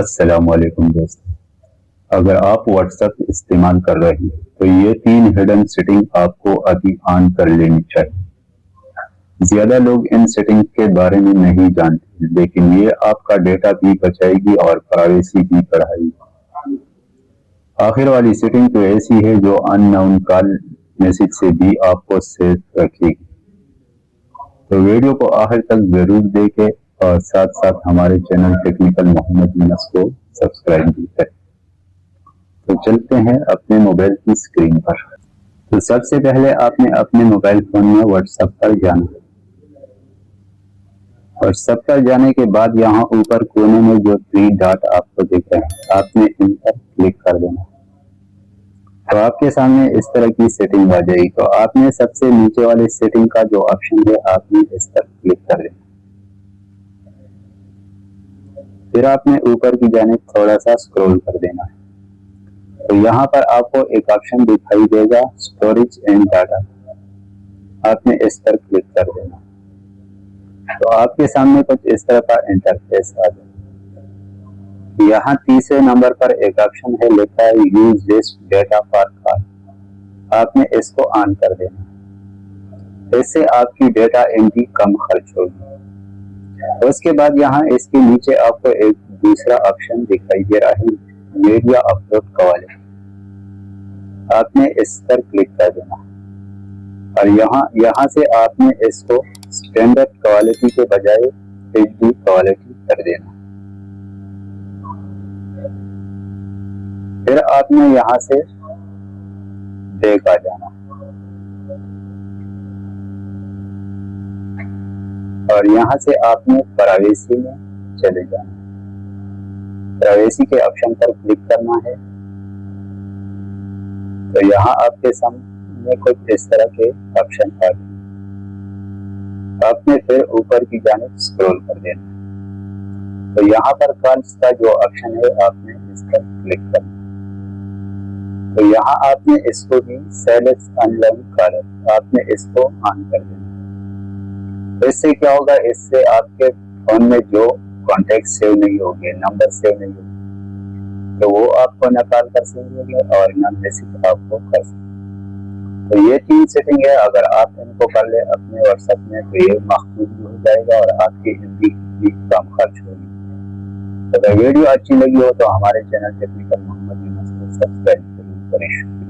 अस्सलामुअलैकुम दोस्तों, अगर आप व्हाट्सएप इस्तेमाल कर रहे हैं तो ये 3 हिडन सेटिंग आपको अभी ऑन कर लेनी चाहिए। ज्यादा लोग इन सेटिंग के बारे में नहीं जानते, लेकिन ये आपका डेटा भी बचाएगी और प्राइवेसी भी बढ़ाएगी। आखिर वाली सेटिंग तो ऐसी है जो अननोन कॉल मैसेज से भी आपको सेफ रखेगी। तो वीडियो को आखिर तक जरूर देखें और साथ साथ हमारे चैनल टेक्निकल मोहम्मद यूनुस को सब्सक्राइब भी करें। तो चलते हैं अपने मोबाइल की स्क्रीन पर। तो सबसे पहले आपने अपने मोबाइल फोन में व्हाट्सएप पर जाना। व्हाट्सएप पर जाने के बाद यहाँ ऊपर कोने में जो 3 डॉट आपको दिख रहे हैं, आपने इन पर क्लिक कर देना। तो आपके सामने इस तरह की सेटिंग आ जाएगी। तो आपने सबसे नीचे वाले सेटिंग का जो ऑप्शन है, आपने इस पर क्लिक कर देना। फिर आपने ऊपर की जानिब थोड़ा सा स्क्रॉल कर देना है। तो यहाँ पर आपको एक ऑप्शन दिखाई देगा, स्टोरेज एंड डाटा। आपने इस पर क्लिक कर देना। तो आपके सामने कुछ इस तरह का इंटरफेस आ जाएगा। यहाँ तीसरे नंबर पर एक ऑप्शन है, लिखा है use this data for call. आपने इसको ऑन कर देना। इससे आपकी डेटा एमबी कम खर्च होगी। उसके बाद यहाँ इसके नीचे आपको एक दूसरा ऑप्शन दिखाई दे रहा है, मीडिया अपलोड क्वालिटी। आपने इस पर क्लिक कर देना और यहाँ से आपने इसको स्टैंडर्ड क्वालिटी के बजाय एचडी क्वालिटी कर देना। फिर आपने यहाँ से बैक आ जाना और यहाँ से आपने प्राइवेसी में चले जाना। प्राइवेसी के ऑप्शन पर क्लिक करना है। तो यहाँ आपके सामने कुछ इस तरह के ऑप्शन आ गए। आपने फिर ऊपर की जानिब स्क्रॉल कर देना। तो यहाँ पर कॉल्स का जो ऑप्शन है, आपने इस पर क्लिक करना। तो यहाँ आपने इसको भी सेलेक्ट अनलॉक कॉलर, आपने इसको ऑन कर देना। तो इससे क्या होगा, इससे आपके फोन में जो कॉन्टेक्ट सेव नहीं होंगे, नंबर सेव नहीं होंगे, तो वो आपको न कॉल कर सकेंगे और न मैसेज आपको कर सकेंगे। तो ये 3 सेटिंग है, अगर आप इनको कर ले अपने व्हाट्सएप में तो ये महफूज भी हो जाएगा और आपकी एमबी भी कम खर्च होगी। तो अगर वीडियो अच्छी लगी हो तो हमारे चैनल टेक्निकल मोहम्मद यूनुस को सब्सक्राइब जरूर करें।